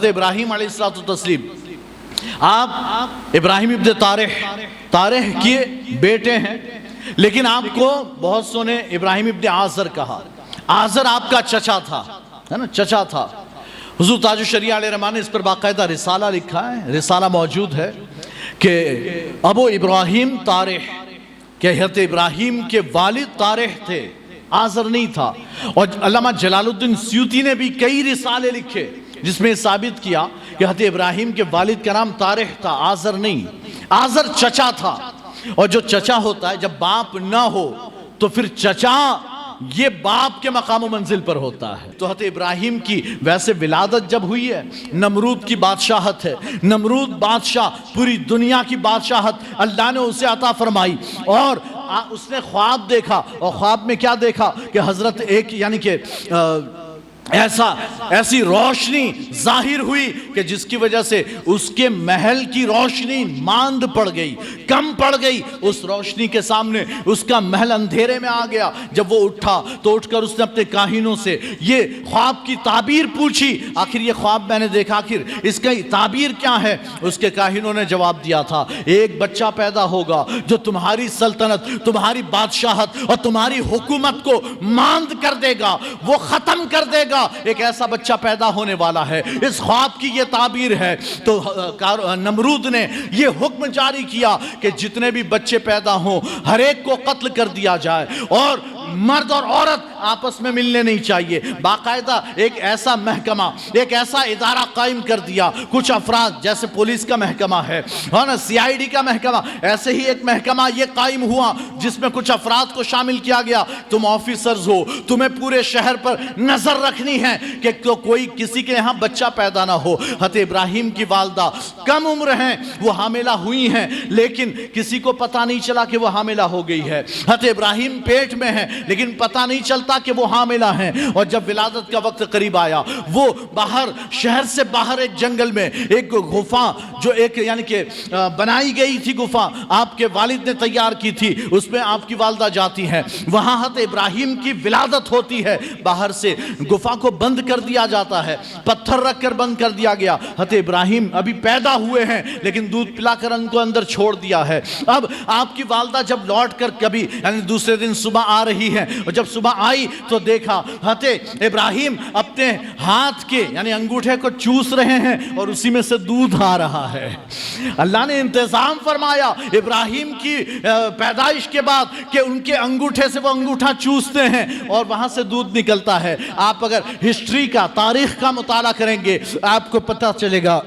ابراہیم علیہ السلام آپ ابراہیم ابن طارح کے بیٹے ہیں، لیکن آپ کو بہت سو نے ابراہیم ابن آزر کہا۔ آزر آپ کا چچا تھا، ہے نا، چچا تھا۔ حضور تاج الشریعہ علیہ الرحمٰن نے اس پر باقاعدہ رسالہ لکھا ہے، رسالہ موجود ہے کہ ابو ابراہیم طارح، کہ حضرت ابراہیم کے والد طارح تھے، آزر نہیں تھا۔ اور علامہ جلال الدین سیوطی نے بھی کئی رسالے لکھے جس میں ثابت کیا کہ حضرت ابراہیم کے والد کا نام طارح تھا، آزر نہیں۔ آزر چچا تھا، اور جو چچا ہوتا ہے جب باپ نہ ہو تو پھر چچا یہ باپ کے مقام و منزل پر ہوتا ہے۔ تو حضرت ابراہیم کی ویسے ولادت جب ہوئی ہے، نمرود کی بادشاہت ہے، نمرود بادشاہ پوری دنیا کی بادشاہت اللہ نے اسے عطا فرمائی، اور اس نے خواب دیکھا، اور خواب میں کیا دیکھا کہ حضرت ایک یعنی کہ ایسی روشنی ظاہر ہوئی کہ جس کی وجہ سے اس کے محل کی روشنی ماند پڑ گئی، کم پڑ گئی۔ اس روشنی کے سامنے اس کا محل اندھیرے میں آ گیا۔ جب وہ اٹھا تو اٹھ کر اس نے اپنے کاہنوں سے یہ خواب کی تعبیر پوچھی، آخر یہ خواب میں نے دیکھا، آخر اس کا تعبیر کیا ہے؟ اس کے کاہنوں نے جواب دیا تھا، ایک بچہ پیدا ہوگا جو تمہاری سلطنت، تمہاری بادشاہت اور تمہاری حکومت کو ماند کر دے گا، وہ ختم کر دے گا۔ ایک ایسا بچہ پیدا ہونے والا ہے، اس خواب کی یہ تعبیر ہے۔ تو نمرود نے یہ حکم جاری کیا کہ جتنے بھی بچے پیدا ہوں ہر ایک کو قتل کر دیا جائے، اور مرد اور عورت آپس میں ملنے نہیں چاہیے۔ باقاعدہ ایک ایسا محکمہ، ایک ایسا ادارہ قائم کر دیا۔ کچھ افراد جیسے پولیس کا محکمہ ہے نا، CID کا محکمہ، ایسے ہی ایک محکمہ یہ قائم ہوا جس میں کچھ افراد کو شامل کیا گیا۔ تم آفیسرز ہو، تمہیں پورے شہر پر نظر رکھنی ہے کہ کوئی کسی کے یہاں بچہ پیدا نہ ہو۔ حضرت ابراہیم کی والدہ کم عمر ہیں، وہ حاملہ ہوئی ہیں، لیکن کسی کو پتہ نہیں چلا کہ وہ حاملہ ہو گئی ہے۔ حضرت ابراہیم پیٹ میں ہیں لیکن پتہ نہیں چلتا کہ وہ حاملہ ہیں۔ اور جب ولادت کا وقت قریب آیا، وہ باہر، شہر سے باہر ایک جنگل میں ایک غفا، جو ایک یعنی کہ بنائی گئی تھی غفا، آپ کے والد نے تیار کی تھی، اس میں آپ کی والدہ جاتی ہیں۔ وہاں حضرت ابراہیم کی ولادت ہوتی ہے۔ باہر سے غفا کو بند کر دیا جاتا ہے، پتھر رکھ کر بند کر دیا گیا۔ حضرت ابراہیم ابھی پیدا ہوئے ہیں لیکن دودھ پلا کر ان کو اندر چھوڑ دیا ہے۔ اب آپ کی والدہ جب لوٹ کر کبھی یعنی دوسرے دن صبح آ رہی ہے، اور جب صبح آئی تو دیکھا حضرت ابراہیم اپنے ہاتھ کے یعنی انگوٹھے کو چوس رہے ہیں اور اسی میں سے دودھ آ رہا ہے۔ اللہ نے انتظام فرمایا ابراہیم کی پیدائش کے بعد کہ ان کے انگوٹھے سے وہ انگوٹھا چوستے ہیں اور وہاں سے دودھ نکلتا ہے۔ آپ اگر ہسٹری کا، تاریخ کا مطالعہ کریں گے آپ کو پتہ چلے گا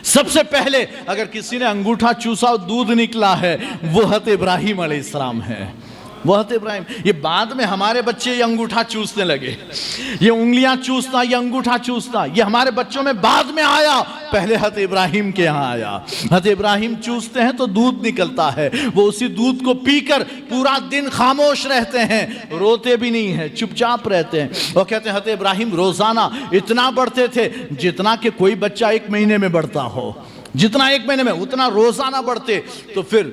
سب سے پہلے اگر کسی نے انگوٹھا چوسا اور دودھ نکلا ہے وہ حضرت ابراہیم علیہ السلام ہے، وہ حضرت ابراہیم۔ یہ بعد میں ہمارے بچے یہ انگوٹھا چوسنے لگے، یہ انگلیاں چوسنا، یہ انگوٹھا چوسنا، یہ ہمارے بچوں میں بعد میں آیا، پہلے حضرت ابراہیم کے یہاں آیا۔ حضرت ابراہیم چوستے ہیں تو دودھ نکلتا ہے، وہ اسی دودھ کو پی کر پورا دن خاموش رہتے ہیں، روتے بھی نہیں ہیں، چپ چاپ رہتے ہیں۔ وہ کہتے ہیں حضرت ابراہیم روزانہ اتنا بڑھتے تھے جتنا کہ کوئی بچہ ایک مہینے میں بڑھتا ہو، جتنا ایک مہینے میں اتنا روزانہ بڑھتے۔ تو پھر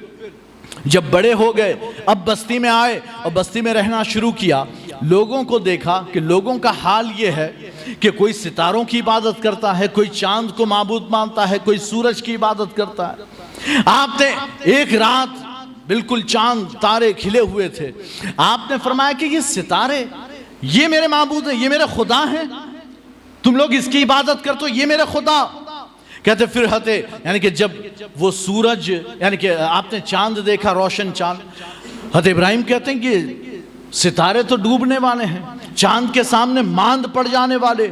جب بڑے ہو گئے، اب بستی میں آئے اور بستی میں رہنا شروع کیا، لوگوں کو دیکھا کہ لوگوں کا حال یہ ہے کہ کوئی ستاروں کی عبادت کرتا ہے، کوئی چاند کو معبود مانتا ہے، کوئی سورج کی عبادت کرتا ہے۔ آپ نے ایک رات بالکل چاند تارے کھلے ہوئے تھے، آپ نے فرمایا کہ یہ ستارے یہ میرے معبود ہیں، یہ میرے خدا ہیں، تم لوگ اس کی عبادت کرتے ہو، یہ میرے خدا۔ کہتے پھر یعنی کہ جب وہ سورج یعنی کہ آپ نے چاند دیکھا، روشن چاند، حضرت ابراہیم کہتے ہیں کہ ستارے تو ڈوبنے والے ہیں، چاند کے سامنے ماند پڑ جانے والے،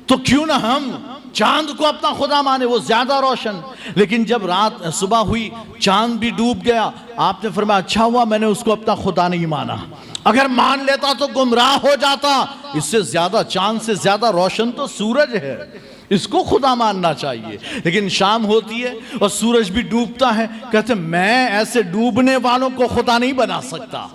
تو کیوں نہ ہم چاند کو اپنا خدا مانے، وہ زیادہ روشن۔ لیکن جب رات صبح ہوئی چاند بھی ڈوب گیا، آپ نے فرمایا اچھا ہوا میں نے اس کو اپنا خدا نہیں مانا، اگر مان لیتا تو گمراہ ہو جاتا۔ اس سے زیادہ، چاند سے زیادہ روشن تو سورج ہے، اس کو خدا ماننا چاہیے۔ لیکن شام ہوتی ہے اور سورج بھی ڈوبتا ہے، کہتے میں ایسے ڈوبنے والوں کو خدا نہیں بنا سکتا۔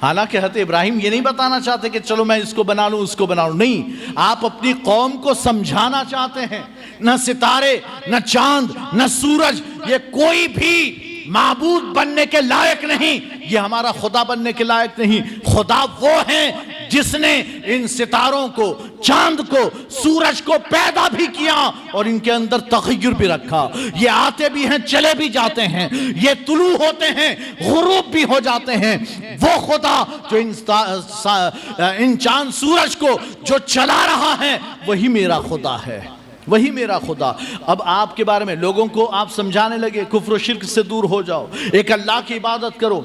حالانکہ حضرت ابراہیم یہ نہیں بتانا چاہتے کہ چلو میں اس کو بنا لوں، اس کو بنا لوں، نہیں، آپ اپنی قوم کو سمجھانا چاہتے ہیں نہ ستارے، نہ چاند، نہ سورج، یہ کوئی بھی معبود بننے کے لائق نہیں، یہ ہمارا خدا بننے کے لائق نہیں۔ خدا وہ ہیں جس نے ان ستاروں کو، چاند کو، سورج کو پیدا بھی کیا اور ان کے اندر تغیر بھی رکھا. یہ آتے بھی ہیں، چلے بھی جاتے ہیں، یہ طلوع ہوتے ہیں، غروب بھی ہو جاتے ہیں. وہ خدا جو ان چاند سورج کو جو چلا رہا ہے وہی میرا خدا ہے، وہی میرا خدا. اب آپ کے بارے میں لوگوں کو آپ سمجھانے لگے کفر و شرک سے دور ہو جاؤ، ایک اللہ کی عبادت کرو.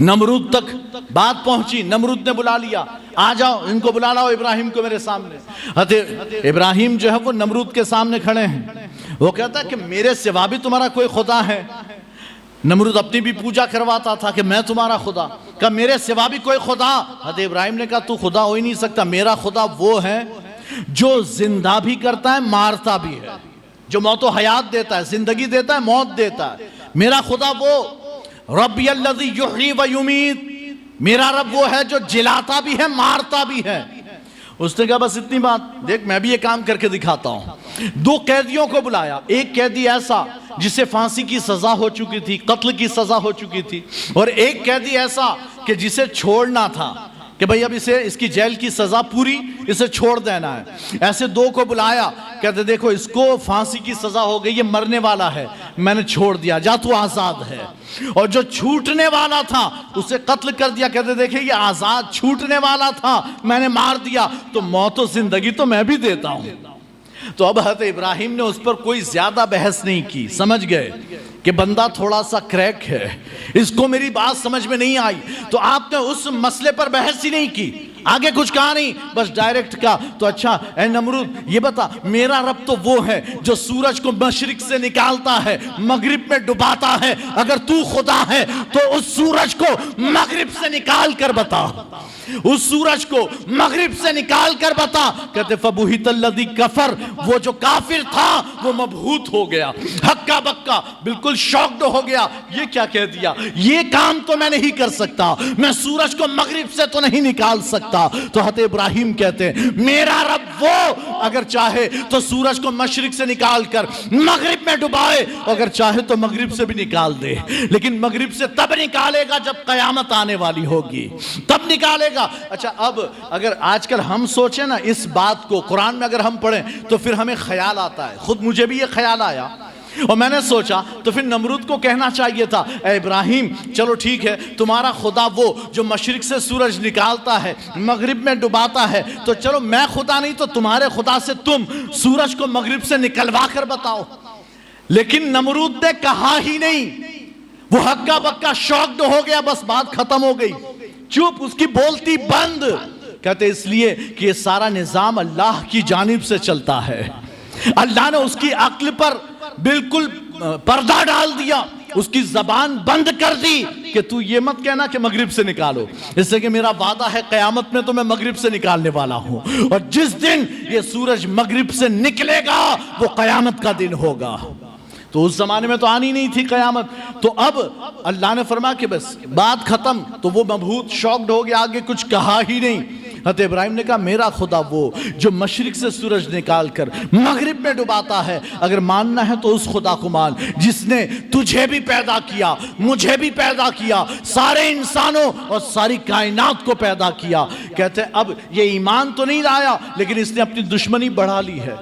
نمرود تک بات پہنچی، نمرود نے بلا لیا، آ جاؤ ان کو بلا لاؤ ابراہیم کو میرے سامنے. حضرت ابراہیم جو ہے وہ نمرود کے سامنے کھڑے ہیں. وہ کہتا ہے کہ میرے سوا بھی تمہارا کوئی خدا ہے؟ نمرود اپنی بھی پوجا کرواتا تھا کہ میں تمہارا خدا. کہا میرے سوا بھی کوئی خدا؟ حضرت ابراہیم نے کہا تو خدا ہو ہی نہیں سکتا. میرا خدا وہ ہے جو زندہ بھی کرتا ہے، مارتا بھی ہے، جو موت و حیات دیتا ہے، زندگی دیتا ہے، موت دیتا ہے. میرا خدا وہ ربی الذی یحیی و یمیت، میرا رب وہ ہے جو جلاتا بھی ہے، مارتا بھی ہے. اس نے کہا بس اتنی بات، دیکھ میں بھی یہ کام کر کے دکھاتا ہوں. 2 قیدیوں کو بلایا، ایک قیدی ایسا جسے پھانسی کی سزا ہو چکی تھی، قتل کی سزا ہو چکی تھی، اور ایک قیدی ایسا کہ جسے چھوڑنا تھا کہ بھئی اب اس کی جیل کی سزا پوری، اسے چھوڑ دینا ہے. ایسے 2 کو بلایا، کہتے دیکھو اس کو پھانسی کی سزا ہو گئی، یہ مرنے والا ہے، میں نے چھوڑ دیا، جا تو آزاد ہے. اور جو چھوٹنے والا تھا اسے قتل کر دیا. کہتے دیکھیں یہ آزاد چھوٹنے والا تھا، میں نے مار دیا، تو موت و زندگی تو میں بھی دیتا ہوں. تو اب حضرت ابراہیم نے اس پر کوئی زیادہ بحث نہیں کی. سمجھ گئے کہ بندہ تھوڑا سا کریک ہے، اس کو میری بات سمجھ میں نہیں آئی. تو آپ نے اس مسئلے پر بحث ہی نہیں کی، آگے کچھ کہا نہیں، بس ڈائریکٹ کہا تو اچھا اے نمرود یہ بتا، میرا رب تو وہ ہے جو سورج کو مشرق سے نکالتا ہے، مغرب میں ڈباتا ہے. اگر تو خدا ہے تو اس سورج کو مغرب سے نکال کر بتا، اس سورج کو مغرب سے نکال کر بتا. کہتے فبہت الذی کفر، وہ جو کافر تھا وہ مبہوت ہو گیا، ہکا بکا، بالکل شاکڈ ہو گیا. یہ کیا کہہ دیا، یہ کام تو میں نہیں کر سکتا، میں سورج کو مغرب سے تو نہیں نکال سکتا. تو حضرت ابراہیم کہتے ہیں میرا رب وہ اگر چاہے تو سورج کو مشرق سے نکال کر مغرب میں ڈبائے، اگر چاہے تو مغرب سے بھی نکال دے، لیکن مغرب سے تب نکالے گا جب قیامت آنے والی ہوگی، تب نکالے گا. اچھا اب اگر آج کل ہم سوچیں نا اس بات کو، قرآن میں اگر ہم پڑھیں تو پھر ہمیں خیال آتا ہے، خود مجھے بھی یہ خیال آیا اور میں نے سوچا تو پھر نمرود کو کہنا چاہیے تھا اے ابراہیم چلو ٹھیک ہے، تمہارا خدا وہ جو مشرق سے سورج نکالتا ہے، مغرب میں ڈباتا ہے، تو چلو میں خدا نہیں تو تمہارے خدا سے تم سورج کو مغرب سے نکلوا کر بتاؤ. لیکن نمرود نے کہا ہی نہیں، وہ ہکا بکا شاکڈ ہو گیا، بس بات ختم ہو گئی، چپ، اس کی بولتی بند. کہتے اس لیے کہ یہ سارا نظام اللہ کی جانب سے چلتا ہے، اللہ نے اس کی عقل پر بالکل پردہ ڈال دیا، اس کی زبان بند کر دی کہ تو یہ مت کہنا کہ مغرب سے نکالو، اس سے کہ میرا وعدہ ہے قیامت میں تو میں مغرب سے نکالنے والا ہوں، اور جس دن یہ سورج مغرب سے نکلے گا وہ قیامت کا دن ہوگا. تو اس زمانے میں تو آنی نہیں تھی قیامت. تو اب اللہ نے فرمایا کہ بس بات ختم. تو وہ مبہوت شاکڈ ہو گیا، آگے کچھ کہا ہی نہیں. حضرت ابراہیم نے کہا میرا خدا وہ جو مشرق سے سورج نکال کر مغرب میں ڈباتا ہے، اگر ماننا ہے تو اس خدا کو مان جس نے تجھے بھی پیدا کیا، مجھے بھی پیدا کیا، سارے انسانوں اور ساری کائنات کو پیدا کیا. کہتے ہیں اب یہ ایمان تو نہیں لایا لیکن اس نے اپنی دشمنی بڑھا لی ہے.